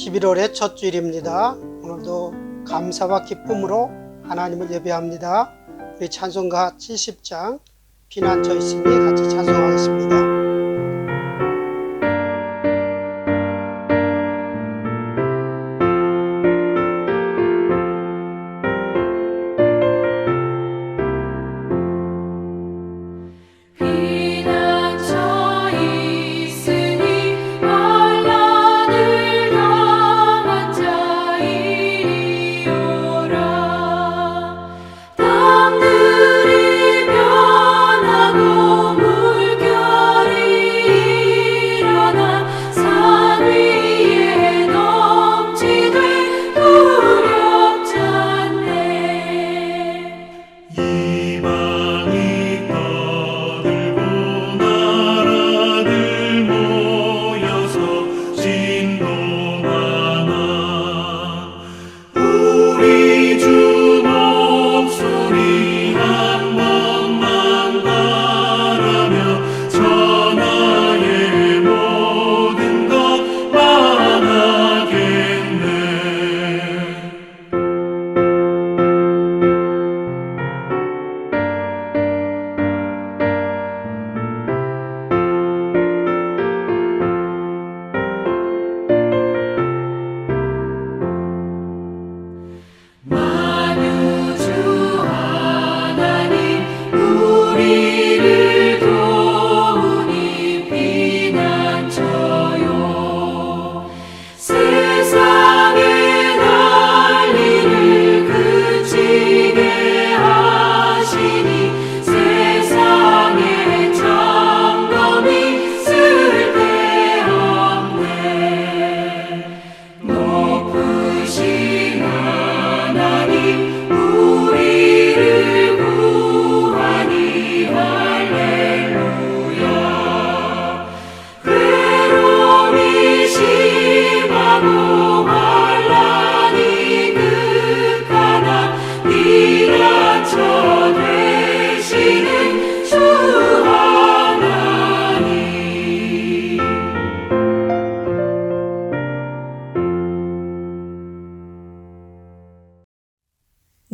11월의 첫 주일입니다. 오늘도 감사와 기쁨으로 하나님을 예배합니다. 우리 찬송가 70장 피난처 있으니 같이 찬송하겠습니다.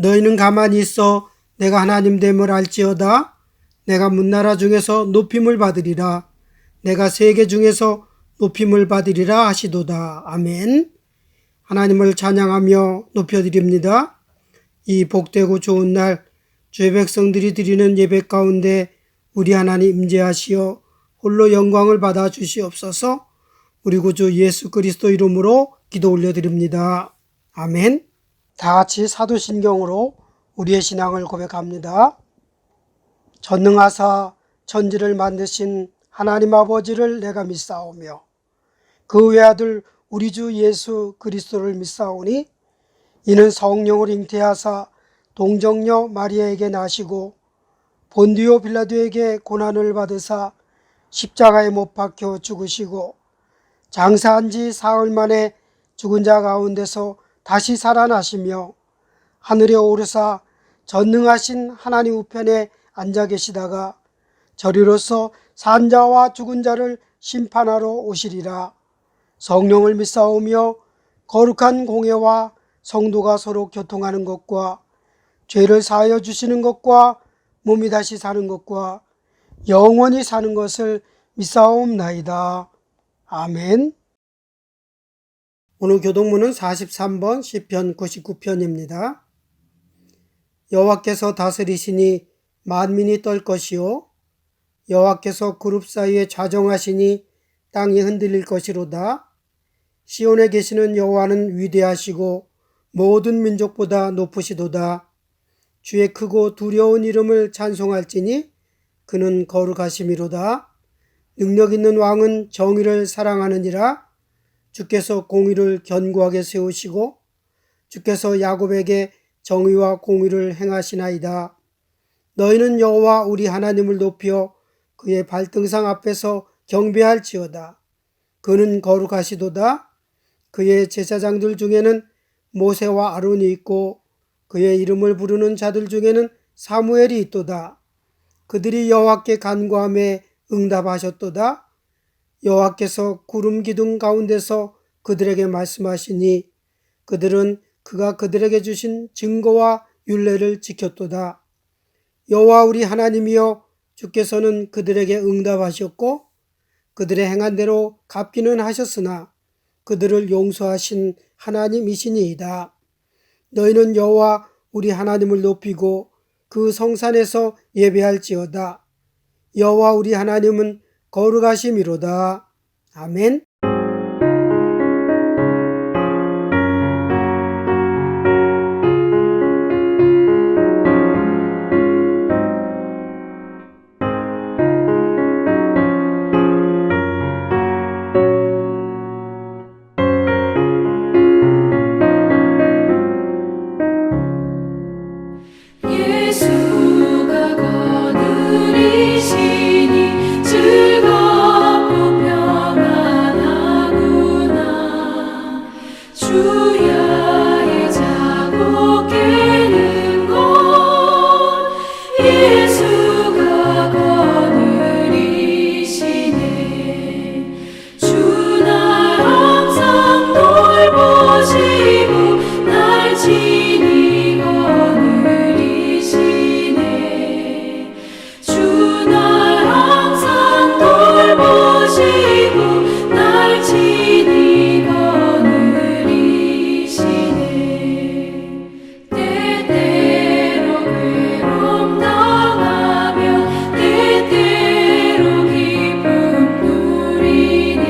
너희는 가만히 있어 내가 하나님 됨을 알지어다. 내가 문나라 중에서 높임을 받으리라. 내가 세계 중에서 높임을 받으리라 하시도다. 아멘. 하나님을 찬양하며 높여드립니다. 이 복되고 좋은 날 주의 백성들이 드리는 예배 가운데 우리 하나님 임재하시어 홀로 영광을 받아 주시옵소서. 우리 구주 예수 그리스도 이름으로 기도 올려드립니다. 아멘. 다 같이 사도신경으로 우리의 신앙을 고백합니다. 전능하사 천지를 만드신 하나님 아버지를 내가 믿사오며 그 외아들 우리 주 예수 그리스도를 믿사오니 이는 성령을 잉태하사 동정녀 마리아에게 나시고 본디오 빌라도에게 고난을 받으사 십자가에 못 박혀 죽으시고 장사한 지 사흘 만에 죽은 자 가운데서 다시 살아나시며 하늘에 오르사 전능하신 하나님 우편에 앉아 계시다가 저리로서 산자와 죽은 자를 심판하러 오시리라. 성령을 믿사오며 거룩한 공예와 성도가 서로 교통하는 것과 죄를 사하여 주시는 것과 몸이 다시 사는 것과 영원히 사는 것을 믿사옵나이다. 아멘. 오늘 교동문은 43번 시편 99편입니다. 여호와께서 다스리시니 만민이 떨 것이요 여호와께서 그룹 사이에 좌정하시니 땅이 흔들릴 것이로다. 시온에 계시는 여호와는 위대하시고 모든 민족보다 높으시도다. 주의 크고 두려운 이름을 찬송할지니 그는 거룩하심이로다. 능력 있는 왕은 정의를 사랑하느니라. 주께서 공의를 견고하게 세우시고 주께서 야곱에게 정의와 공의를 행하시나이다. 너희는 여호와 우리 하나님을 높여 그의 발등상 앞에서 경배할지어다. 그는 거룩하시도다. 그의 제사장들 중에는 모세와 아론이 있고 그의 이름을 부르는 자들 중에는 사무엘이 있도다. 그들이 여호와께 간구하며 응답하셨도다. 여호와께서 구름 기둥 가운데서 그들에게 말씀하시니 그들은 그가 그들에게 주신 증거와 율례를 지켰도다. 여호와 우리 하나님이여, 주께서는 그들에게 응답하셨고 그들의 행한 대로 갚기는 하셨으나 그들을 용서하신 하나님이시니이다. 너희는 여호와 우리 하나님을 높이고 그 성산에서 예배할지어다. 여호와 우리 하나님은 거룩하심이로다. 아멘. 예수가 거느리시니 즐겁고 평안하구나. 주야의 자고 깨는 것 예수가 거느리시네. 주 날 항상 돌보시고 날 친히 거느리시네. 주 날 항상 돌보시고 날 친히 거느리시네. 때때로 괴로움 당하며 때때로 기쁨 누리네.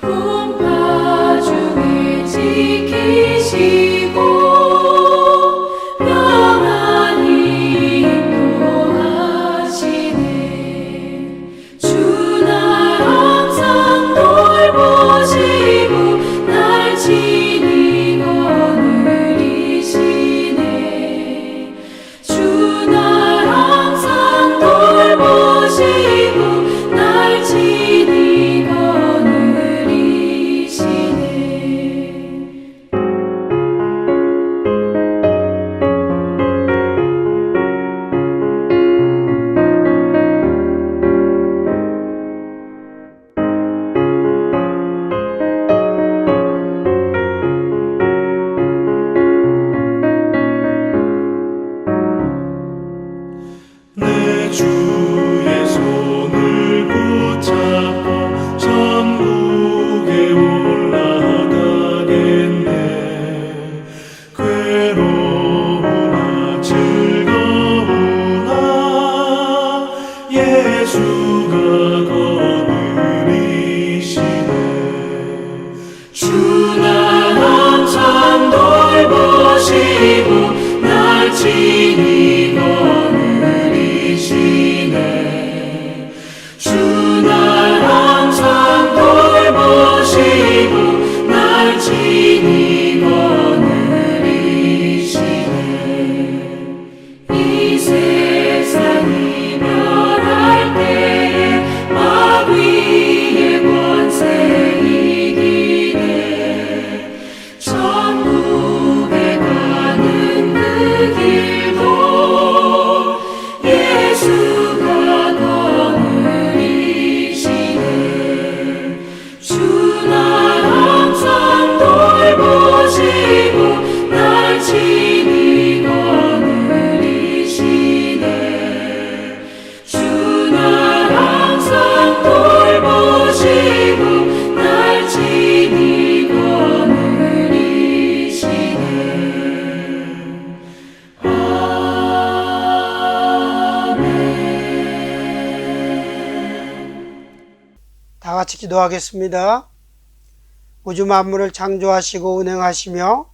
풍파 중에 지키시고 평안히 인도하시네. 주 날 항상 돌보시고 날 친히 거느리시네. 주 날 항상 돌보시고 날 친히 거느리시네. 내 주의 손을 붙잡고 천국에 올라가겠네. 괴로우나 즐거우나 예수가 거느리시네. 주 날 항상 돌보시고 날 친히 거느리시네. 주 날 항상 돌보시고 날 친히 거느리시네. 이 세상 이별할 때에 마귀의 권세 이기네. 천국에 가는 그 길도 예수가 거느리시네. 주 날 항상 돌보시고 날 친히 거느리시네. 주 날 항상 돌보시고 날 친히 거느리시네. 다 같이 기도하겠습니다. 우주 만물을 창조하시고 운행하시며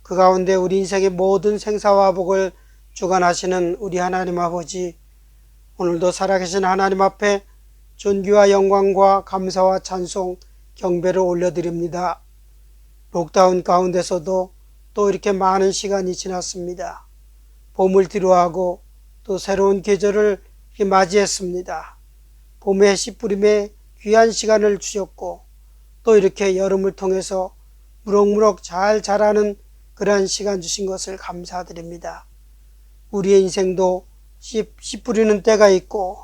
그 가운데 우리 인생의 모든 생사와 복을 주관하시는 우리 하나님 아버지, 오늘도 살아계신 하나님 앞에 존귀와 영광과 감사와 찬송, 경배를 올려드립니다. 록다운 가운데서도 또 이렇게 많은 시간이 지났습니다. 봄을 뒤로하고 또 새로운 계절을 맞이했습니다. 봄의 씨뿌림에 귀한 시간을 주셨고 또 이렇게 여름을 통해서 무럭무럭 잘 자라는 그러한 시간 주신 것을 감사드립니다. 우리의 인생도 씨 뿌리는 때가 있고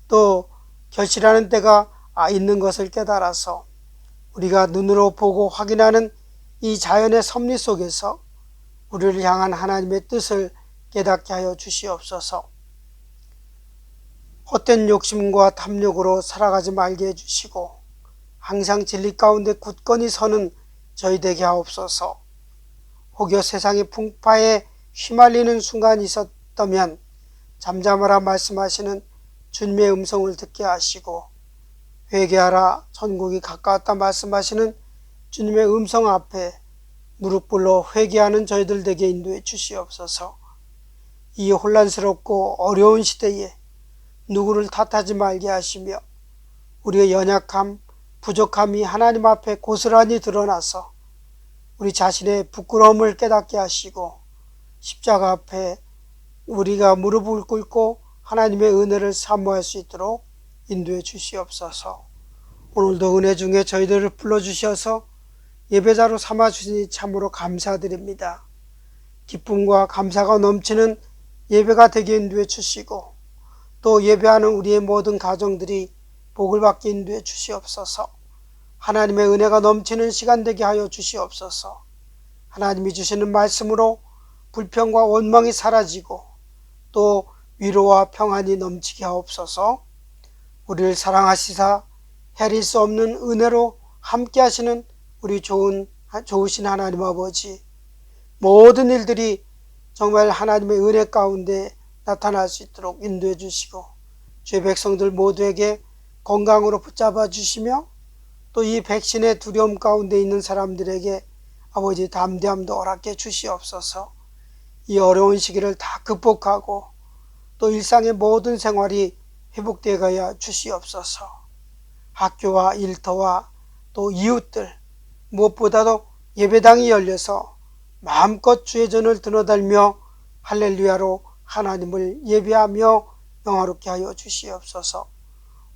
또 결실하는 때가 있는 것을 깨달아서 우리가 눈으로 보고 확인하는 이 자연의 섭리 속에서 우리를 향한 하나님의 뜻을 깨닫게 하여 주시옵소서. 헛된 욕심과 탐욕으로 살아가지 말게 해주시고 항상 진리 가운데 굳건히 서는 저희 되게 하옵소서. 혹여 세상의 풍파에 휘말리는 순간이 있었다면 잠잠하라 말씀하시는 주님의 음성을 듣게 하시고 회개하라 천국이 가까웠다 말씀하시는 주님의 음성 앞에 무릎 꿇어 회개하는 저희들 되게 인도해 주시옵소서. 이 혼란스럽고 어려운 시대에 누구를 탓하지 말게 하시며 우리의 연약함, 부족함이 하나님 앞에 고스란히 드러나서 우리 자신의 부끄러움을 깨닫게 하시고 십자가 앞에 우리가 무릎을 꿇고 하나님의 은혜를 사모할 수 있도록 인도해 주시옵소서. 오늘도 은혜 중에 저희들을 불러주셔서 예배자로 삼아주시니 참으로 감사드립니다. 기쁨과 감사가 넘치는 예배가 되게 인도해 주시고 또 예배하는 우리의 모든 가정들이 복을 받게 인도해 주시옵소서. 하나님의 은혜가 넘치는 시간 되게 하여 주시옵소서. 하나님이 주시는 말씀으로 불평과 원망이 사라지고 또 위로와 평안이 넘치게 하옵소서. 우리를 사랑하시사 헤아릴 수 없는 은혜로 함께 하시는 우리 좋으신 하나님 아버지, 모든 일들이 정말 하나님의 은혜 가운데 나타날 수 있도록 인도해 주시고 주의 백성들 모두에게 건강으로 붙잡아 주시며 또 이 백신의 두려움 가운데 있는 사람들에게 아버지 담대함도 허락해 주시옵소서. 이 어려운 시기를 다 극복하고 또 일상의 모든 생활이 회복되어 가야 주시옵소서. 학교와 일터와 또 이웃들 무엇보다도 예배당이 열려서 마음껏 주의 전을 드러달며 할렐루야로 하나님을 예배하며 영화롭게 하여 주시옵소서.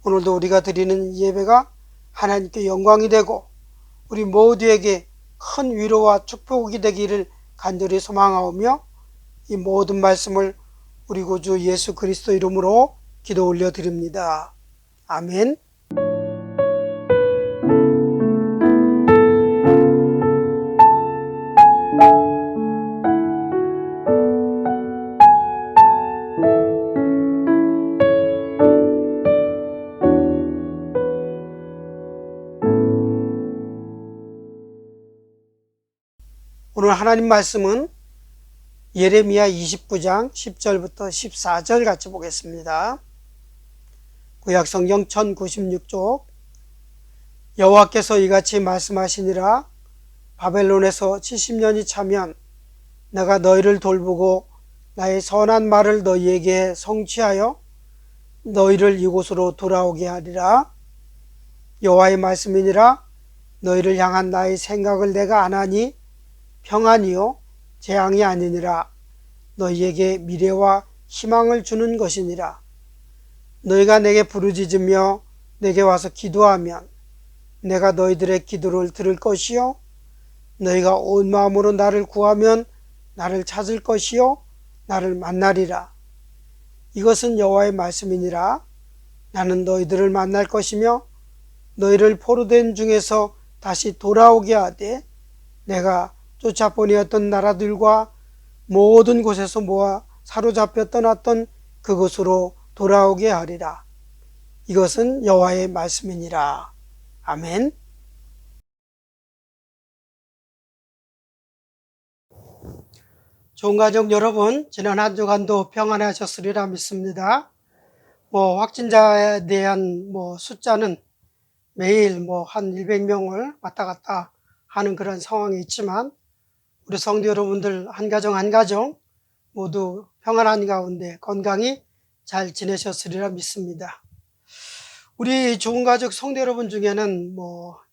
오늘도 우리가 드리는 예배가 하나님께 영광이 되고 우리 모두에게 큰 위로와 축복이 되기를 간절히 소망하오며 이 모든 말씀을 우리 구주 예수 그리스도 이름으로 기도 올려드립니다. 아멘. 오늘 하나님 말씀은 예레미야 29장 10절부터 14절 같이 보겠습니다. 구약성경 1096쪽. 여호와께서 이같이 말씀하시니라. 바벨론에서 70년이 차면 내가 너희를 돌보고 나의 선한 말을 너희에게 성취하여 너희를 이곳으로 돌아오게 하리라. 여호와의 말씀이니라. 너희를 향한 나의 생각을 내가 아나니 평안이요 재앙이 아니니라. 너희에게 미래와 희망을 주는 것이니라. 너희가 내게 부르짖으며 내게 와서 기도하면 내가 너희들의 기도를 들을 것이요 너희가 온 마음으로 나를 구하면 나를 찾을 것이요 나를 만나리라. 이것은 여호와의 말씀이니라. 나는 너희들을 만날 것이며 너희를 포로된 중에서 다시 돌아오게 하되 내가 쫓아보내었던 나라들과 모든 곳에서 모아 사로잡혀 떠났던 그곳으로 돌아오게 하리라. 이것은 여호와의 말씀이니라. 아멘. 좋은 가족 여러분, 지난 한 주간도 평안하셨으리라 믿습니다. 확진자에 대한 숫자는 매일 한 100명을 왔다 갔다 하는 그런 상황이 있지만 우리 성도 여러분들 한 가정 한 가정 모두 평안한 가운데 건강히 잘 지내셨으리라 믿습니다. 우리 좋은 가족 성도 여러분 중에는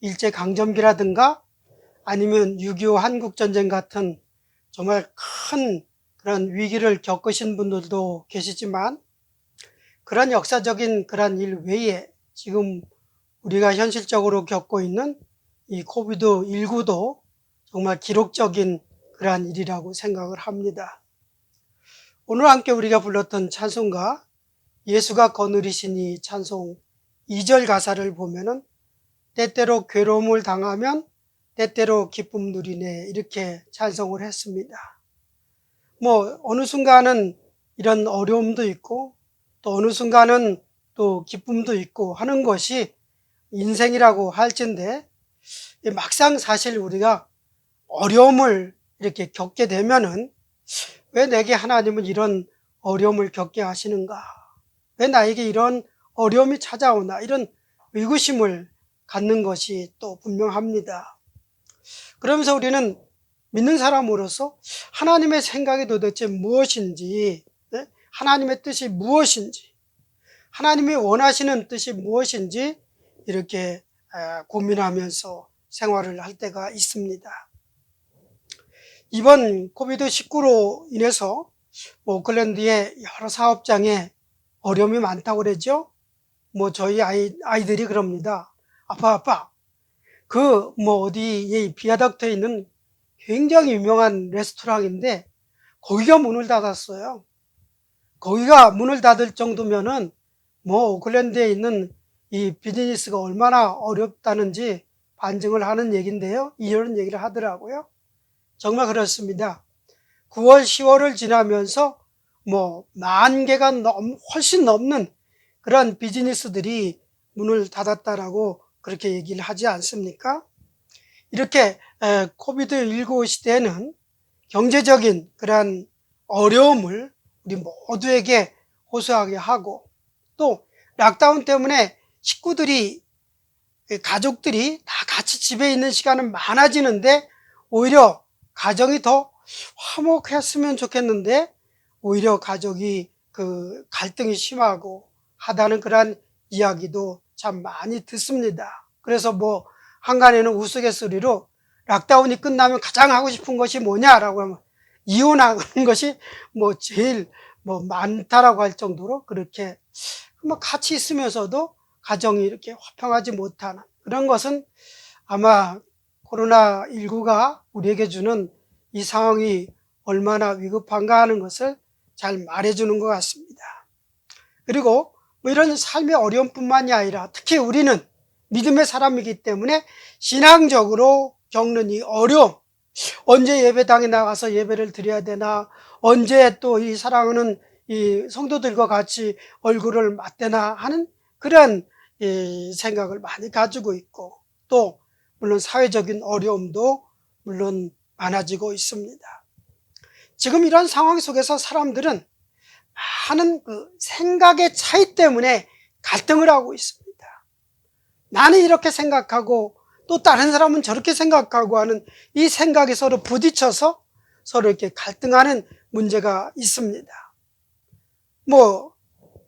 일제강점기라든가 아니면 6.25 한국전쟁 같은 정말 큰 그런 위기를 겪으신 분들도 계시지만 그런 역사적인 그런 일 외에 지금 우리가 현실적으로 겪고 있는 이 코비드19도 정말 기록적인 그러한 일이라고 생각을 합니다. 오늘 함께 우리가 불렀던 찬송가 예수가 거느리시니 찬송 2절 가사를 보면은 때때로 괴로움을 당하면 때때로 기쁨 누리네, 이렇게 찬송을 했습니다. 뭐 어느 순간은 이런 어려움도 있고 또 어느 순간은 또 기쁨도 있고 하는 것이 인생이라고 할진데, 막상 사실 우리가 어려움을 이렇게 겪게 되면은 왜 내게 하나님은 이런 어려움을 겪게 하시는가? 왜 나에게 이런 어려움이 찾아오나? 이런 의구심을 갖는 것이 또 분명합니다. 그러면서 우리는 믿는 사람으로서 하나님의 생각이 도대체 무엇인지, 하나님의 뜻이 무엇인지, 하나님이 원하시는 뜻이 무엇인지 이렇게 고민하면서 생활을 할 때가 있습니다. 이번 코비드19로 인해서 오클랜드의 여러 사업장에 어려움이 많다고 그러죠. 저희 아이들이 그럽니다. 아빠, 어디에 비아닥터에 있는 굉장히 유명한 레스토랑인데 거기가 문을 닫았어요. 거기가 문을 닫을 정도면은 오클랜드에 있는 이 비즈니스가 얼마나 어렵다는지 반증을 하는 얘기인데요. 이런 얘기를 하더라고요. 정말 그렇습니다. 9월, 10월을 지나면서 10,000개가 훨씬 넘는 그런 비즈니스들이 문을 닫았다라고 그렇게 얘기를 하지 않습니까? 이렇게 코비드19 시대에는 경제적인 그런 어려움을 우리 모두에게 호소하게 하고, 또 락다운 때문에 식구들이, 가족들이 다 같이 집에 있는 시간은 많아지는데 오히려 가정이 더 화목했으면 좋겠는데 오히려 가족이 갈등이 심하고 하다는 그런 이야기도 참 많이 듣습니다. 그래서 한간에는 우스갯소리로 락다운이 끝나면 가장 하고 싶은 것이 뭐냐라고 하면 이혼하는 것이 제일 많다라고 할 정도로 그렇게 같이 있으면서도 가정이 이렇게 화평하지 못하는 그런 것은 아마 코로나19가 우리에게 주는 이 상황이 얼마나 위급한가 하는 것을 잘 말해주는 것 같습니다. 그리고 이런 삶의 어려움뿐만이 아니라 특히 우리는 믿음의 사람이기 때문에 신앙적으로 겪는 이 어려움, 언제 예배당에 나가서 예배를 드려야 되나, 언제 또 이 사랑하는 이 성도들과 같이 얼굴을 맞대나 하는 그런 생각을 많이 가지고 있고, 또 물론 사회적인 어려움도 물론 많아지고 있습니다. 지금 이런 상황 속에서 사람들은 많은 생각의 차이 때문에 갈등을 하고 있습니다. 나는 이렇게 생각하고 또 다른 사람은 저렇게 생각하고 하는 이 생각이 서로 부딪혀서 서로 이렇게 갈등하는 문제가 있습니다.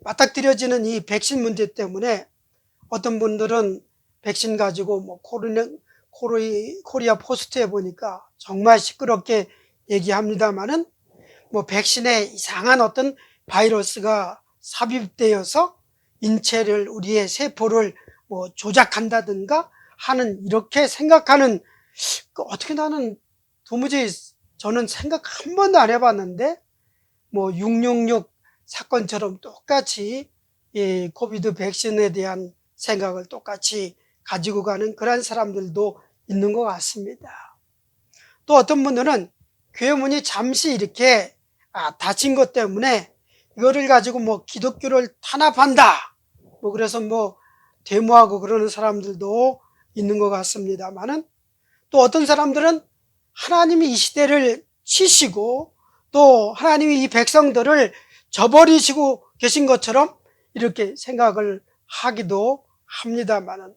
맞닥뜨려지는 이 백신 문제 때문에 어떤 분들은 백신 가지고 코리아 포스트에 보니까 정말 시끄럽게 얘기합니다만은 백신에 이상한 어떤 바이러스가 삽입되어서 인체를, 우리의 세포를 조작한다든가 하는 이렇게 생각하는, 어떻게 나는 도무지 저는 생각 한 번도 안 해봤는데 666 사건처럼 똑같이 이 코비드 백신에 대한 생각을 똑같이 가지고 가는 그런 사람들도 있는 것 같습니다. 또 어떤 분들은 교회 문이 잠시 이렇게 닫힌 것 때문에 이거를 가지고 기독교를 탄압한다, 그래서 데모하고 그러는 사람들도 있는 것 같습니다만은, 또 어떤 사람들은 하나님이 이 시대를 치시고 또 하나님이 이 백성들을 저버리시고 계신 것처럼 이렇게 생각을 하기도 합니다만은,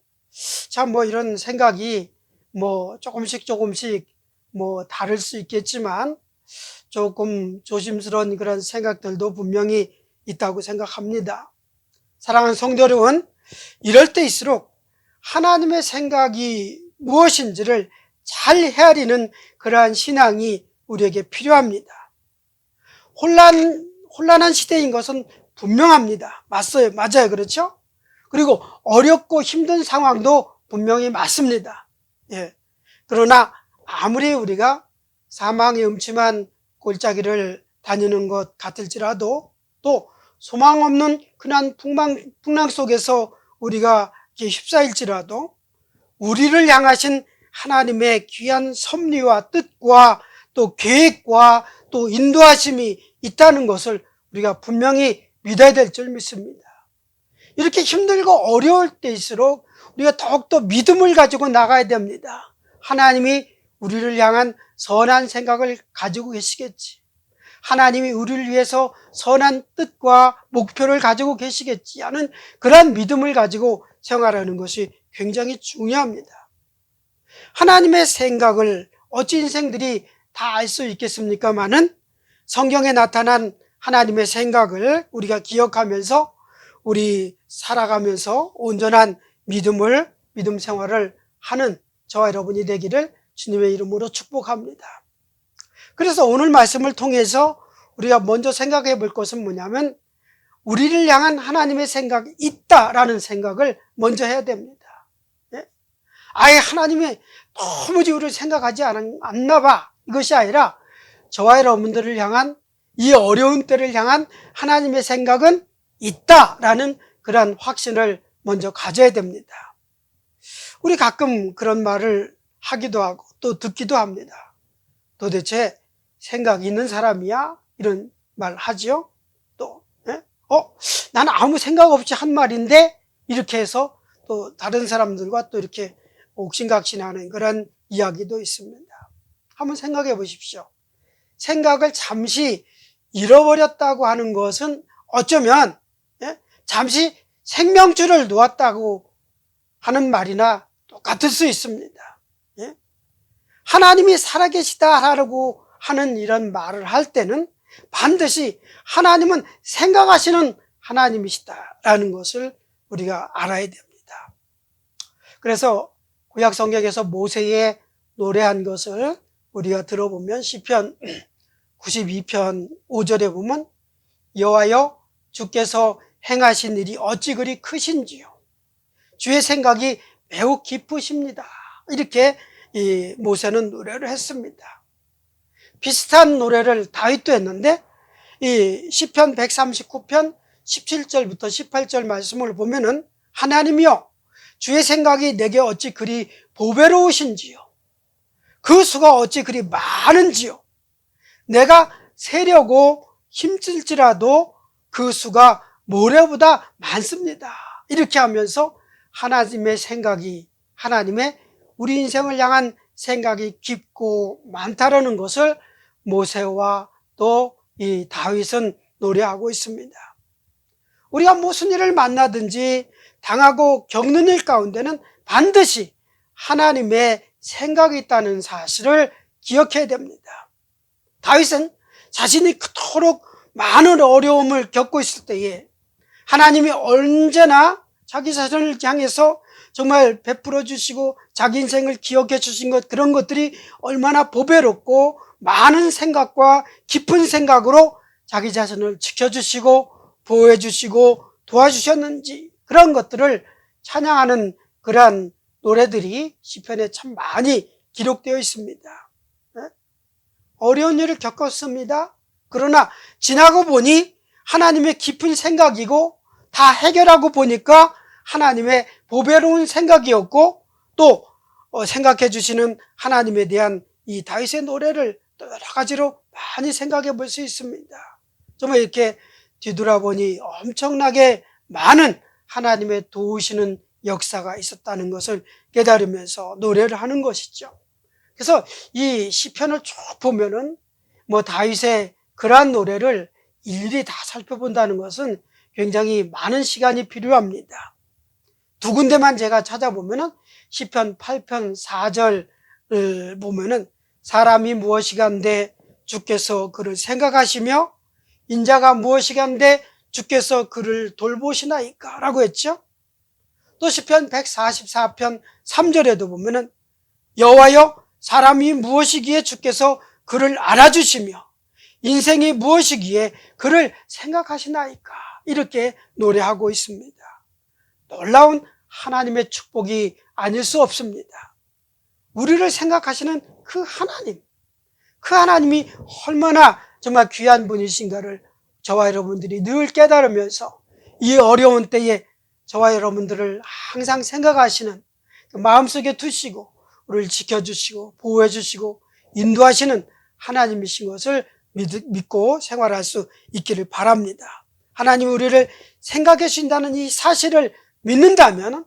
참 이런 생각이 조금씩 다를 수 있겠지만 조금 조심스러운 그런 생각들도 분명히 있다고 생각합니다. 사랑하는 성도 여러분, 이럴 때일수록 하나님의 생각이 무엇인지를 잘 헤아리는 그러한 신앙이 우리에게 필요합니다. 혼란한 시대인 것은 분명합니다. 맞아요. 그렇죠? 그리고 어렵고 힘든 상황도 분명히 맞습니다. 그러나 아무리 우리가 사망의 음침한 골짜기를 다니는 것 같을지라도, 또 소망 없는 흔한 풍랑 속에서 우리가 휩싸일지라도, 우리를 향하신 하나님의 귀한 섭리와 뜻과 또 계획과 또 인도하심이 있다는 것을 우리가 분명히 믿어야 될 줄 믿습니다. 이렇게 힘들고 어려울 때일수록 우리가 더욱더 믿음을 가지고 나가야 됩니다. 하나님이 우리를 향한 선한 생각을 가지고 계시겠지. 하나님이 우리를 위해서 선한 뜻과 목표를 가지고 계시겠지 하는 그러한 믿음을 가지고 생활하는 것이 굉장히 중요합니다. 하나님의 생각을 어찌 인생들이 다 알 수 있겠습니까마는 성경에 나타난 하나님의 생각을 우리가 기억하면서 우리 살아가면서 온전한 믿음 생활을 하는 저와 여러분이 되기를 주님의 이름으로 축복합니다. 그래서 오늘 말씀을 통해서 우리가 먼저 생각해 볼 것은 뭐냐면 우리를 향한 하나님의 생각이 있다라는 생각을 먼저 해야 됩니다. 아예 하나님이 도무지 우리를 생각하지 않나 봐, 이것이 아니라 저와 여러분들을 향한 이 어려운 때를 향한 하나님의 생각은 있다라는 그런 확신을 먼저 가져야 됩니다. 우리 가끔 그런 말을 하기도 하고 또 듣기도 합니다. 도대체 생각이 있는 사람이야? 이런 말 하지요? 또 나는 아무 생각 없이 한 말인데, 이렇게 해서 또 다른 사람들과 또 이렇게 옥신각신하는 그런 이야기도 있습니다. 한번 생각해 보십시오. 생각을 잠시 잃어버렸다고 하는 것은 어쩌면 잠시 생명줄을 놓았다고 하는 말이나 똑같을 수 있습니다. 하나님이 살아계시다라고 하는 이런 말을 할 때는 반드시 하나님은 생각하시는 하나님이시다라는 것을 우리가 알아야 됩니다. 그래서 구약 성경에서 모세의 노래한 것을 우리가 들어보면 시편 92편 5절에 보면 여호와여 주께서 행하신 일이 어찌 그리 크신지요, 주의 생각이 매우 깊으십니다. 이렇게 이 모세는 노래를 했습니다. 비슷한 노래를 다윗도 했는데 이 시편 139편 17절부터 18절 말씀을 보면은 하나님이여 주의 생각이 내게 어찌 그리 보배로우신지요, 그 수가 어찌 그리 많은지요, 내가 세려고 힘쓸지라도 그 수가 모래보다 많습니다. 이렇게 하면서 하나님의 생각이, 하나님의 우리 인생을 향한 생각이 깊고 많다라는 것을 모세와 또 이 다윗은 노래하고 있습니다. 우리가 무슨 일을 만나든지 당하고 겪는 일 가운데는 반드시 하나님의 생각이 있다는 사실을 기억해야 됩니다. 다윗은 자신이 그토록 많은 어려움을 겪고 있을 때에 하나님이 언제나 자기 자신을 향해서 정말 베풀어 주시고 자기 인생을 기억해 주신 것, 그런 것들이 얼마나 보배롭고 많은 생각과 깊은 생각으로 자기 자신을 지켜주시고 보호해 주시고 도와주셨는지, 그런 것들을 찬양하는 그러한 노래들이 시편에 참 많이 기록되어 있습니다. 어려운 일을 겪었습니다. 그러나 지나고 보니 하나님의 깊은 생각이고 다 해결하고 보니까 하나님의 보배로운 생각이었고 또 생각해 주시는 하나님에 대한 이 다윗의 노래를 또 여러 가지로 많이 생각해 볼 수 있습니다. 정말 이렇게 뒤돌아보니 엄청나게 많은 하나님의 도우시는 역사가 있었다는 것을 깨달으면서 노래를 하는 것이죠. 그래서 이 시편을 쭉 보면은 다윗의 그러한 노래를 일일이 다 살펴본다는 것은 굉장히 많은 시간이 필요합니다. 두 군데만 제가 찾아보면은 시편 8편 4절을 보면은 사람이 무엇이간데 주께서 그를 생각하시며 인자가 무엇이간데 주께서 그를 돌보시나이까 라고 했죠. 또 시편 144편 3절에도 보면은 여호와여 사람이 무엇이기에 주께서 그를 알아주시며 인생이 무엇이기에 그를 생각하시나이까, 이렇게 노래하고 있습니다. 놀라운 하나님의 축복이 아닐 수 없습니다. 우리를 생각하시는 그 하나님이 얼마나 정말 귀한 분이신가를 저와 여러분들이 늘 깨달으면서 이 어려운 때에 저와 여러분들을 항상 생각하시는 그 마음속에 두시고 우리를 지켜주시고 보호해 주시고 인도하시는 하나님이신 것을 믿고 생활할 수 있기를 바랍니다. 하나님 우리를 생각해 주신다는 이 사실을 믿는다면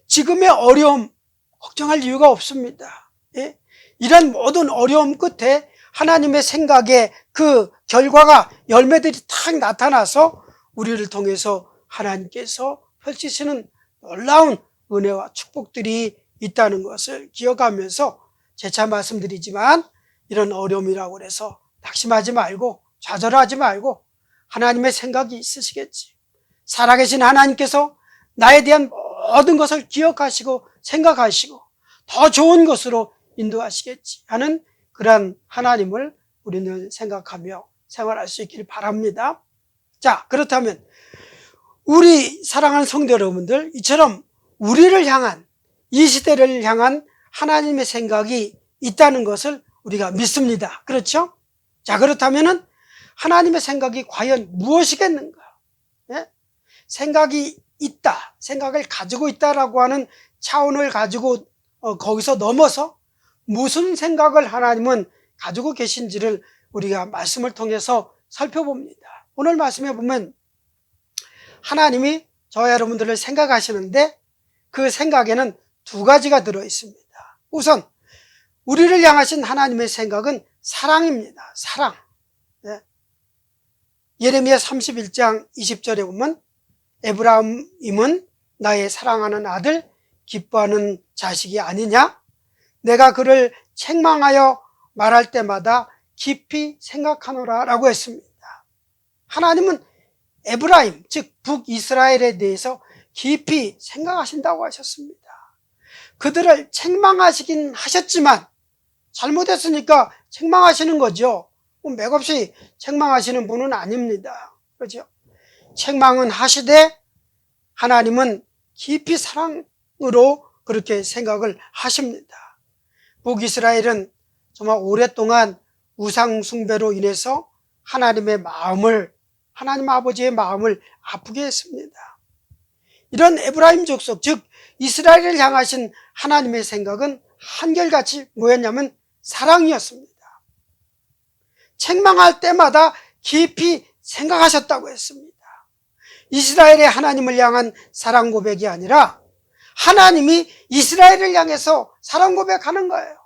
지금의 어려움 걱정할 이유가 없습니다. 예? 이런 모든 어려움 끝에 하나님의 생각에 그 결과가 열매들이 탁 나타나서 우리를 통해서 하나님께서 펼치시는 놀라운 은혜와 축복들이 있다는 것을 기억하면서 재차 말씀드리지만 이런 어려움이라고 해서 낙심하지 말고 좌절하지 말고 하나님의 생각이 있으시겠지. 살아계신 하나님께서 나에 대한 모든 것을 기억하시고 생각하시고 더 좋은 것으로 인도하시겠지 하는 그러한 하나님을 우리는 생각하며 생활할 수 있기를 바랍니다. 자, 그렇다면 우리 사랑하는 성도 여러분들, 이처럼 우리를 향한, 이 시대를 향한 하나님의 생각이 있다는 것을 우리가 믿습니다. 그렇죠? 자, 그렇다면 하나님의 생각이 과연 무엇이겠는가? 예? 생각이 있다, 생각을 가지고 있다라고 하는 차원을 가지고 거기서 넘어서 무슨 생각을 하나님은 가지고 계신지를 우리가 말씀을 통해서 살펴봅니다. 오늘 말씀에 보면 하나님이 저와 여러분들을 생각하시는데 그 생각에는 두 가지가 들어있습니다. 우선 우리를 향하신 하나님의 생각은 사랑입니다. 사랑. 네. 예레미야 31장 20절에 보면 에브라임은 나의 사랑하는 아들, 기뻐하는 자식이 아니냐? 내가 그를 책망하여 말할 때마다 깊이 생각하노라 라고 했습니다. 하나님은 에브라임, 즉 북이스라엘에 대해서 깊이 생각하신다고 하셨습니다. 그들을 책망하시긴 하셨지만 잘못했으니까 책망하시는 거죠. 맥없이 책망하시는 분은 아닙니다. 그렇죠? 책망은 하시되 하나님은 깊이 사랑으로 그렇게 생각을 하십니다. 북이스라엘은 정말 오랫동안 우상 숭배로 인해서 하나님의 마음을, 하나님 아버지의 마음을 아프게 했습니다. 이런 에브라임 족속, 즉 이스라엘을 향하신 하나님의 생각은 한결같이 뭐였냐면 사랑이었습니다. 책망할 때마다 깊이 생각하셨다고 했습니다. 이스라엘의 하나님을 향한 사랑 고백이 아니라 하나님이 이스라엘을 향해서 사랑 고백하는 거예요.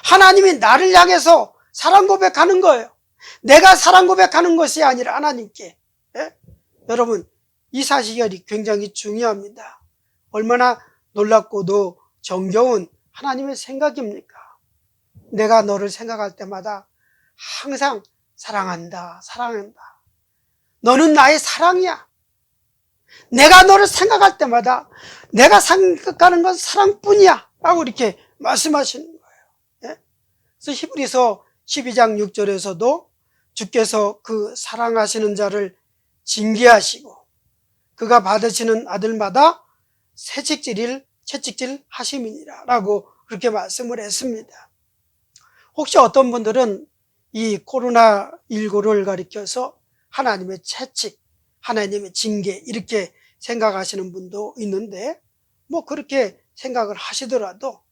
하나님이 나를 향해서 사랑 고백하는 거예요. 내가 사랑 고백하는 것이 아니라 하나님께. 예? 여러분, 이 사실이 굉장히 중요합니다. 얼마나 놀랍고도 정겨운 하나님의 생각입니까? 내가 너를 생각할 때마다 항상 사랑한다, 사랑한다. 너는 나의 사랑이야. 내가 너를 생각할 때마다 내가 생각하는 건 사랑뿐이야 라고 이렇게 말씀하시는 거예요. 예? 그래서 히브리서 12장 6절에서도 주께서 그 사랑하시는 자를 징계하시고 그가 받으시는 아들마다 채찍질 하심이니라 라고 그렇게 말씀을 했습니다. 혹시 어떤 분들은 이 코로나19를 가리켜서 하나님의 채찍, 하나님의 징계 이렇게 생각하시는 분도 있는데 뭐 그렇게 생각을 하시더라도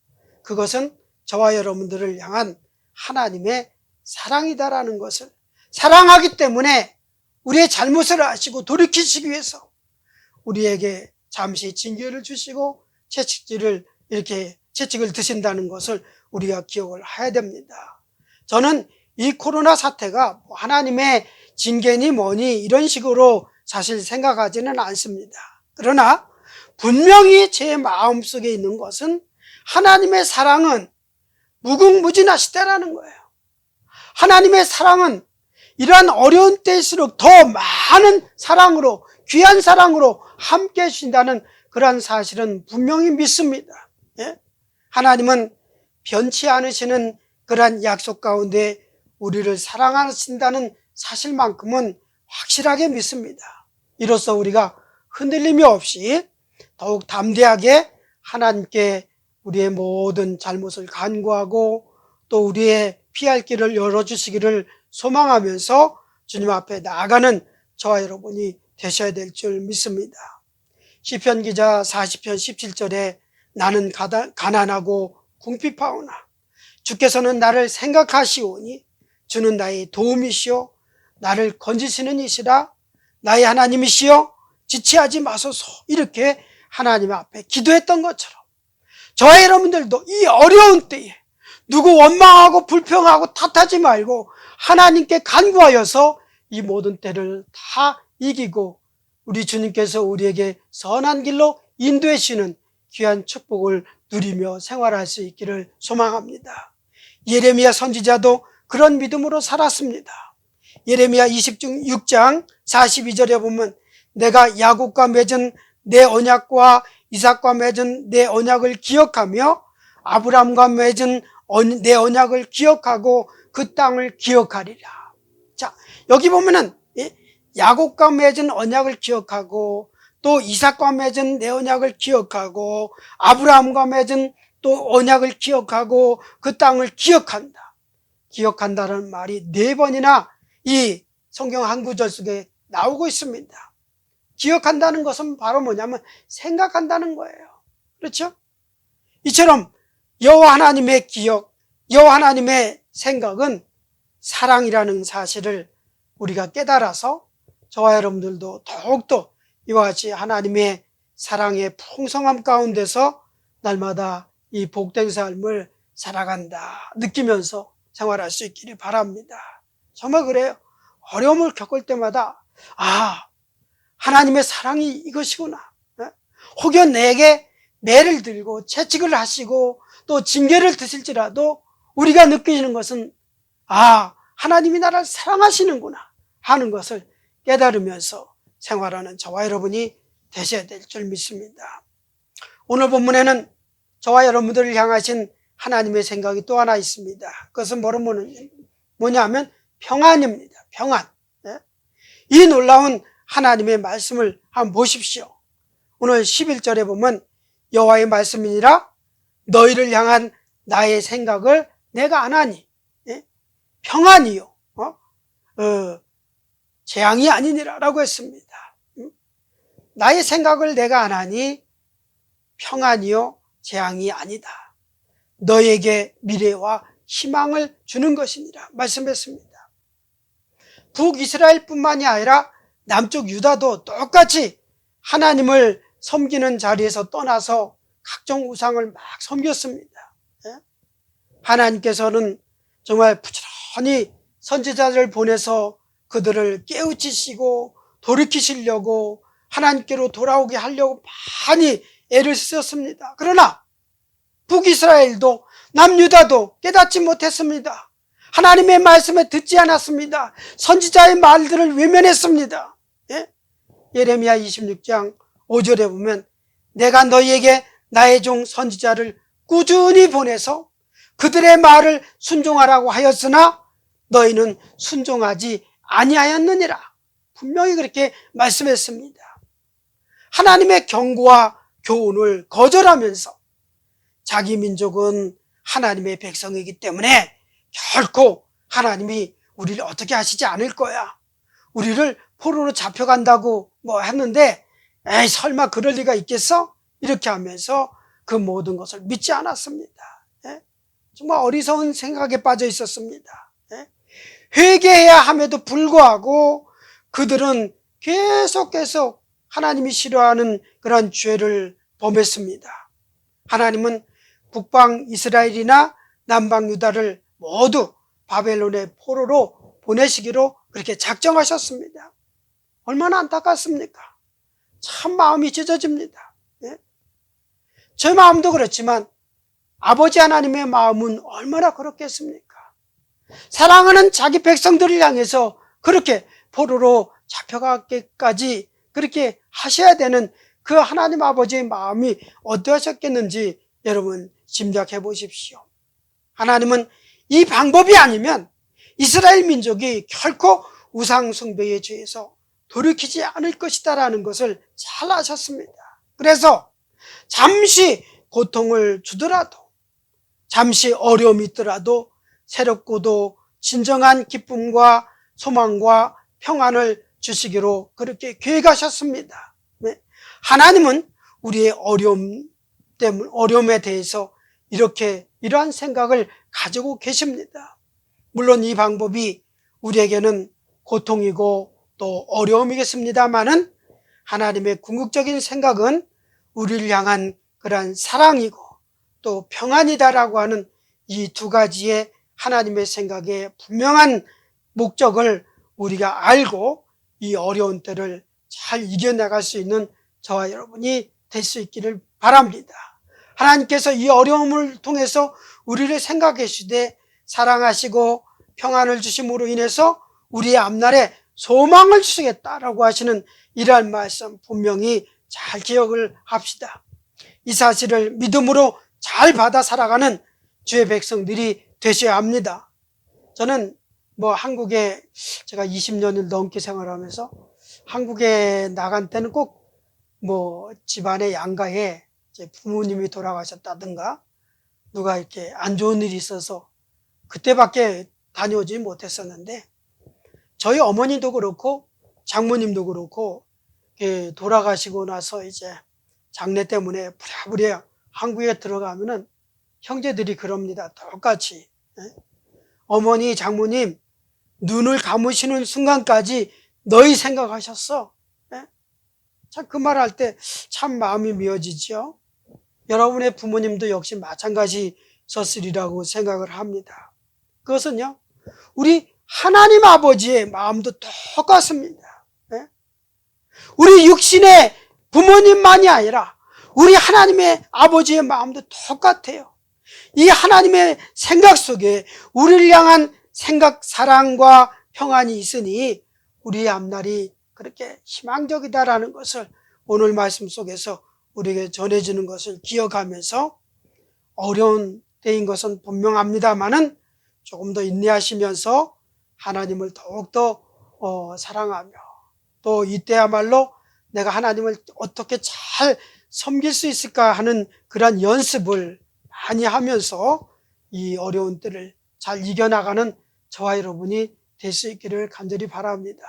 그것은 저와 여러분들을 향한 하나님의 사랑이다라는 것을, 사랑하기 때문에 우리의 잘못을 아시고 돌이키시기 위해서 우리에게 잠시 징계를 주시고 채찍을 드신다는 것을 우리가 기억을 해야 됩니다. 저는 이 코로나 사태가 하나님의 징계니 뭐니 이런 식으로 사실 생각하지는 않습니다. 그러나 분명히 제 마음속에 있는 것은 하나님의 사랑은 무궁무진하시다라는 거예요. 하나님의 사랑은 이러한 어려운 때일수록 더 많은 사랑으로, 귀한 사랑으로 함께 해주신다는 그러한 사실은 분명히 믿습니다. 예? 하나님은 변치 않으시는 그러한 약속 가운데 우리를 사랑하신다는 사실만큼은 확실하게 믿습니다. 이로써 우리가 흔들림이 없이 더욱 담대하게 하나님께 우리의 모든 잘못을 간구하고 또 우리의 피할 길을 열어주시기를 소망하면서 주님 앞에 나아가는 저와 여러분이 되셔야 될 줄 믿습니다. 시편 기자 40편 17절에 나는 가난하고 궁핍하오나 주께서는 나를 생각하시오니 주는 나의 도움이시오 나를 건지시는 이시라 나의 하나님이시여 지체하지 마소서. 이렇게 하나님 앞에 기도했던 것처럼 저와 여러분들도 이 어려운 때에 누구 원망하고 불평하고 탓하지 말고 하나님께 간구하여서 이 모든 때를 다 이기고 우리 주님께서 우리에게 선한 길로 인도해 주시는 귀한 축복을 누리며 생활할 수 있기를 소망합니다. 예레미야 선지자도 그런 믿음으로 살았습니다. 예레미야 26장 42절에 보면 내가 야곱과 맺은 내 언약과 이삭과 맺은 내 언약을 기억하며 아브라함과 맺은 내 언약을 기억하고 그 땅을 기억하리라. 자, 여기 보면은 야곱과 맺은 언약을 기억하고 또 이삭과 맺은 내 언약을 기억하고 아브라함과 맺은 또 언약을 기억하고 그 땅을 기억한다. 기억한다는 말이 4번이나 이 성경 한 구절 속에 나오고 있습니다. 기억한다는 것은 바로 뭐냐면 생각한다는 거예요. 그렇죠? 이처럼 여호와 하나님의 기억, 여호와 하나님의 생각은 사랑이라는 사실을 우리가 깨달아서 저와 여러분들도 더욱더 이와 같이 하나님의 사랑의 풍성함 가운데서 날마다 이 복된 삶을 살아간다 느끼면서 생활할 수 있기를 바랍니다. 정말 그래요. 어려움을 겪을 때마다 하나님의 사랑이 이것이구나. 혹여 내게 매를 들고 채찍을 하시고 또 징계를 드실지라도 우리가 느끼는 것은 하나님이 나를 사랑하시는구나 하는 것을 깨달으면서 생활하는 저와 여러분이 되셔야 될 줄 믿습니다. 오늘 본문에는 저와 여러분들을 향하신 하나님의 생각이 또 하나 있습니다. 그것은 뭐냐면 평안입니다. 평안. 이 놀라운 하나님의 말씀을 한번 보십시오. 오늘 11절에 보면 여호와의 말씀이니라 너희를 향한 나의 생각을 내가 아나니 평안이요 재앙이 아니니라 라고 했습니다. 나의 생각을 내가 아나니 평안이요 재앙이 아니다. 너에게 미래와 희망을 주는 것이니라 말씀했습니다. 북이스라엘뿐만이 아니라 남쪽 유다도 똑같이 하나님을 섬기는 자리에서 떠나서 각종 우상을 막 섬겼습니다. 하나님께서는 정말 부지런히 선지자를 보내서 그들을 깨우치시고 돌이키시려고 하나님께로 돌아오게 하려고 많이 애를 쓰셨습니다. 그러나 북이스라엘도 남유다도 깨닫지 못했습니다. 하나님의 말씀에 듣지 않았습니다. 선지자의 말들을 외면했습니다. 예레미야 26장 5절에 보면 내가 너희에게 나의 종 선지자를 꾸준히 보내서 그들의 말을 순종하라고 하였으나 너희는 순종하지 아니하였느니라. 분명히 그렇게 말씀했습니다. 하나님의 경고와 교훈을 거절하면서 자기 민족은 하나님의 백성이기 때문에 결코 하나님이 우리를 어떻게 하시지 않을 거야. 우리를 포로로 잡혀간다고 했는데 에이 설마 그럴 리가 있겠어? 이렇게 하면서 그 모든 것을 믿지 않았습니다. 정말 어리석은 생각에 빠져 있었습니다. 회개해야 함에도 불구하고 그들은 계속 하나님이 싫어하는 그런 죄를 범했습니다. 하나님은 북방 이스라엘이나 남방 유다를 모두 바벨론의 포로로 보내시기로 그렇게 작정하셨습니다. 얼마나 안타깝습니까? 참 마음이 찢어집니다. 제 마음도 그렇지만 아버지 하나님의 마음은 얼마나 그렇겠습니까? 사랑하는 자기 백성들을 향해서 그렇게 포로로 잡혀가기까지 그렇게 하셔야 되는 그 하나님 아버지의 마음이 어떠하셨겠는지 여러분 짐작해 보십시오. 하나님은 이 방법이 아니면 이스라엘 민족이 결코 우상 숭배의 죄에서 돌이키지 않을 것이다라는 것을 잘 아셨습니다. 그래서 잠시 고통을 주더라도 잠시 어려움이 있더라도 새롭고도 진정한 기쁨과 소망과 평안을 주시기로 그렇게 계획하셨습니다. 하나님은 우리의 어려움, 어려움에 대해서 이러한 생각을 가지고 계십니다. 물론 이 방법이 우리에게는 고통이고 또 어려움이겠습니다만은 하나님의 궁극적인 생각은 우리를 향한 그러한 사랑이고 또 평안이다라고 하는 이 두 가지의 하나님의 생각의 분명한 목적을 우리가 알고 이 어려운 때를 잘 이겨나갈 수 있는 저와 여러분이 될 수 있기를 바랍니다. 하나님께서 이 어려움을 통해서 우리를 생각해 주시되 사랑하시고 평안을 주심으로 인해서 우리의 앞날에 소망을 주시겠다라고 하시는 이러한 말씀 분명히 잘 기억을 합시다. 이 사실을 믿음으로 잘 받아 살아가는 주의 백성들이 되셔야 합니다. 저는 한국에 제가 20년을 넘게 생활하면서 한국에 나간 때는 꼭 집안의 양가에 제 부모님이 돌아가셨다든가 누가 이렇게 안 좋은 일이 있어서 그때밖에 다녀오지 못했었는데 저희 어머니도 그렇고 장모님도 그렇고 돌아가시고 나서 이제 장례 때문에 부랴부랴 한국에 들어가면은 형제들이 그럽니다. 똑같이. 어머니, 장모님 눈을 감으시는 순간까지 너희 생각하셨어. 참 그 말 할 때 참 마음이 미어지죠. 여러분의 부모님도 역시 마찬가지셨으리라고 생각을 합니다. 그것은요, 우리 하나님 아버지의 마음도 똑같습니다. 우리 육신의 부모님만이 아니라 우리 하나님의 아버지의 마음도 똑같아요. 이 하나님의 생각 속에 우리를 향한 생각, 사랑과 평안이 있으니 우리의 앞날이 그렇게 희망적이다라는 것을 오늘 말씀 속에서 우리에게 전해주는 것을 기억하면서 어려운 때인 것은 분명합니다만은 조금 더 인내하시면서 하나님을 더욱더 사랑하며 또 이때야말로 내가 하나님을 어떻게 잘 섬길 수 있을까 하는 그런 연습을 많이 하면서 이 어려운 때를 잘 이겨나가는 저와 여러분이 될 수 있기를 간절히 바랍니다.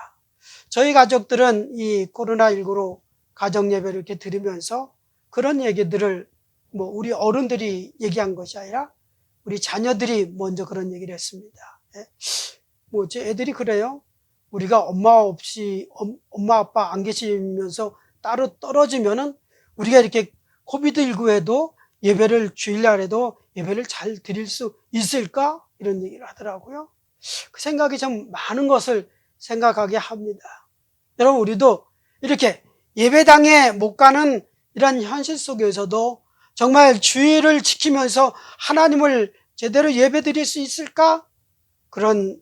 저희 가족들은 이 코로나19로 가정예배를 이렇게 들으면서 그런 얘기들을 우리 어른들이 얘기한 것이 아니라 우리 자녀들이 먼저 그런 얘기를 했습니다. 제 애들이 그래요. 우리가 엄마 아빠 안 계시면서 따로 떨어지면은 우리가 이렇게 코비드19에도 예배를 주일날 해도 예배를 잘 드릴 수 있을까? 이런 얘기를 하더라고요. 그 생각이 좀 많은 것을 생각하게 합니다. 여러분, 우리도 이렇게 예배당에 못 가는 이런 현실 속에서도 정말 주의를 지키면서 하나님을 제대로 예배 드릴 수 있을까? 그런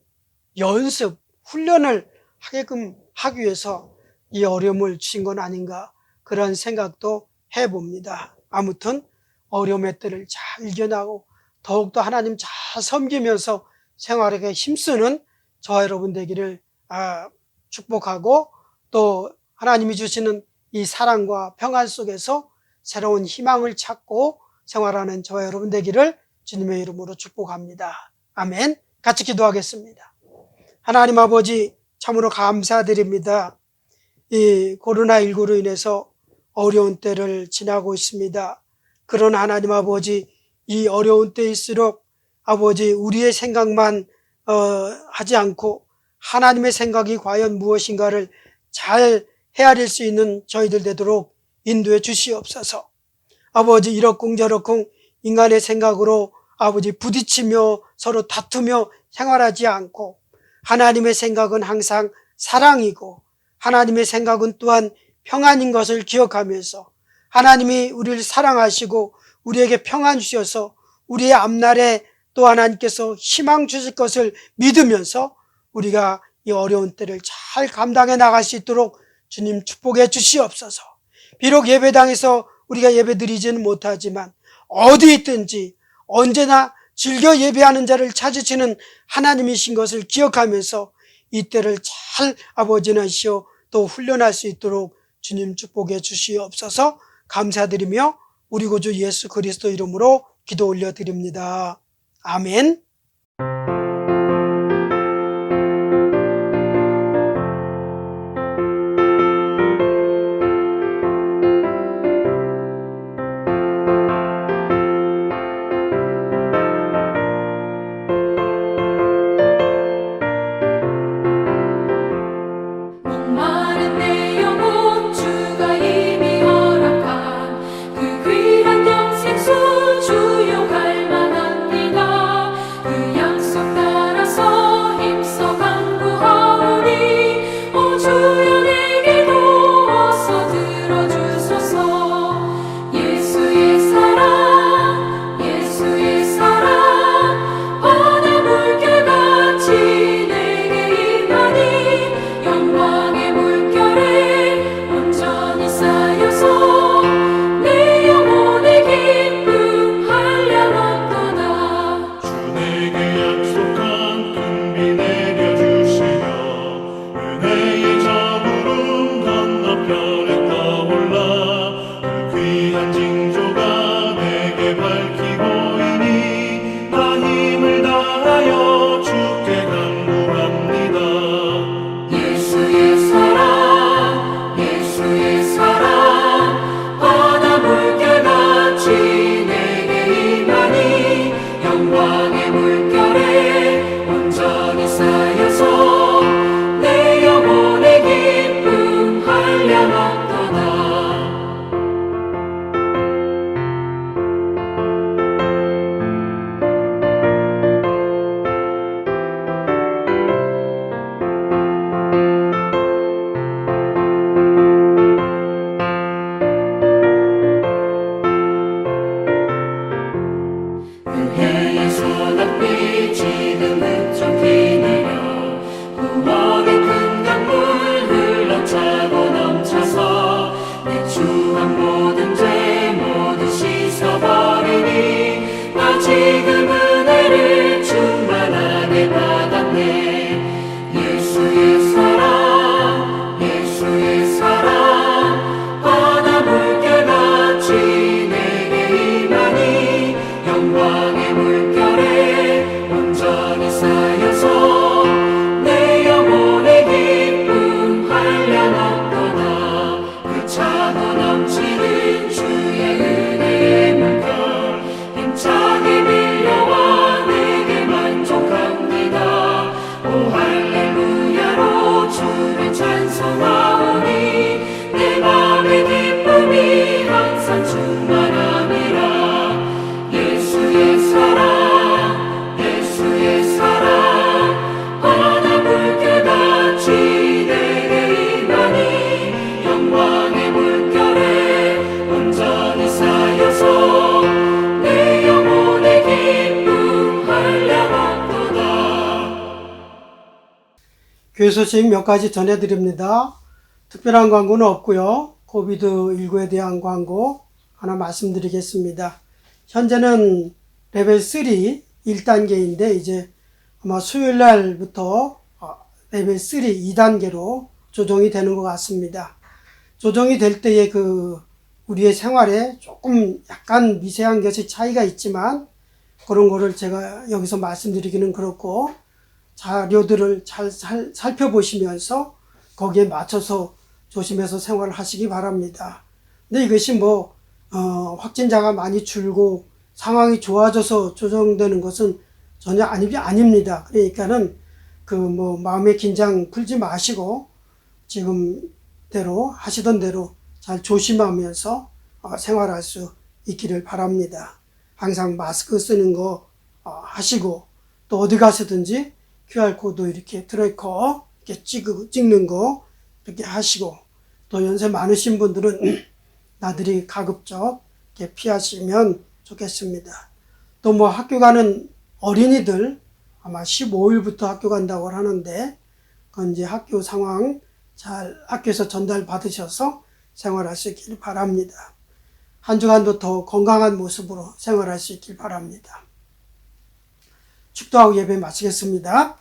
연습, 훈련을 하게끔 하기 위해서 이 어려움을 주신 건 아닌가 그런 생각도 해봅니다. 아무튼 어려움의 때를 잘 이겨나고 더욱더 하나님 잘 섬기면서 생활하게 힘쓰는 저와 여러분 되기를 축복하고 또 하나님이 주시는 이 사랑과 평안 속에서 새로운 희망을 찾고 생활하는 저와 여러분 되기를 주님의 이름으로 축복합니다. 아멘. 같이 기도하겠습니다. 하나님 아버지 참으로 감사드립니다. 이 코로나19로 인해서 어려운 때를 지나고 있습니다. 그러나 하나님 아버지 이 어려운 때일수록 아버지 우리의 생각만 하지 않고 하나님의 생각이 과연 무엇인가를 잘 헤아릴 수 있는 저희들 되도록 인도해 주시옵소서. 아버지 이러쿵저러쿵 인간의 생각으로 아버지 부딪히며 서로 다투며 생활하지 않고 하나님의 생각은 항상 사랑이고 하나님의 생각은 또한 평안인 것을 기억하면서 하나님이 우리를 사랑하시고 우리에게 평안 주셔서 우리의 앞날에 또 하나님께서 희망 주실 것을 믿으면서 우리가 이 어려운 때를 잘 감당해 나갈 수 있도록 주님 축복해 주시옵소서. 비록 예배당에서 우리가 예배드리지는 못하지만 어디 있든지 언제나 즐겨 예배하는 자를 찾으시는 하나님이신 것을 기억하면서 이 때를 잘 아버지는 하시오 또 훈련할 수 있도록 주님 축복해 주시옵소서. 감사드리며 우리 구주 예수 그리스도 이름으로 기도 올려드립니다. 아멘. 교회 소식 몇 가지 전해드립니다. 특별한 광고는 없고요. 코비드19에 대한 광고 하나 말씀드리겠습니다. 현재는 레벨 3 1단계인데 이제 아마 수요일 날부터 레벨 3 2단계로 조정이 되는 것 같습니다. 조정이 될 때에 우리의 생활에 조금 약간 미세한 것이 차이가 있지만 그런 거를 제가 여기서 말씀드리기는 그렇고 자료들을 잘 살펴보시면서 거기에 맞춰서 조심해서 생활을 하시기 바랍니다. 근데 이것이 확진자가 많이 줄고 상황이 좋아져서 조정되는 것은 전혀 아닙니다. 그러니까는 마음의 긴장 풀지 마시고 지금대로 하시던 대로 잘 조심하면서 생활할 수 있기를 바랍니다. 항상 마스크 쓰는 거 하시고 또 어디 가서든지 QR코드 이렇게 트래커 이렇게 찍는 거 이렇게 하시고 또 연세 많으신 분들은 나들이 가급적 이렇게 피하시면 좋겠습니다. 또 학교 가는 어린이들 아마 15일부터 학교 간다고 하는데 그건 이제 학교 상황 잘 학교에서 전달 받으셔서 생활할 수 있길 바랍니다. 한 주간도 더 건강한 모습으로 생활할 수 있길 바랍니다. 축도하고 예배 마치겠습니다.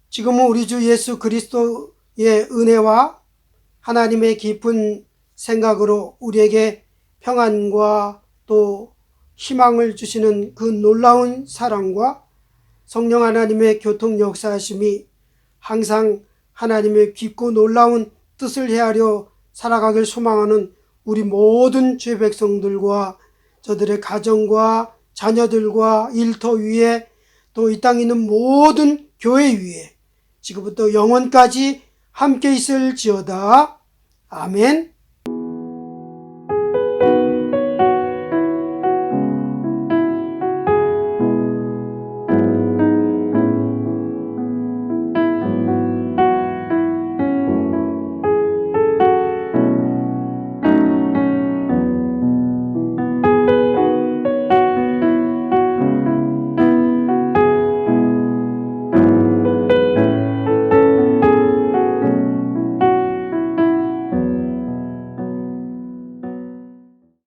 지금은 우리 주 예수 그리스도의 은혜와 하나님의 깊은 생각으로 우리에게 평안과 또 희망을 주시는 그 놀라운 사랑과 성령 하나님의 교통 역사하심이 항상 하나님의 깊고 놀라운 뜻을 헤아려 살아가길 소망하는 우리 모든 죄 백성들과 저들의 가정과 자녀들과 일터 위에 또 이 땅에 있는 모든 교회 위에 지금부터 영원까지 함께 있을지어다. 아멘.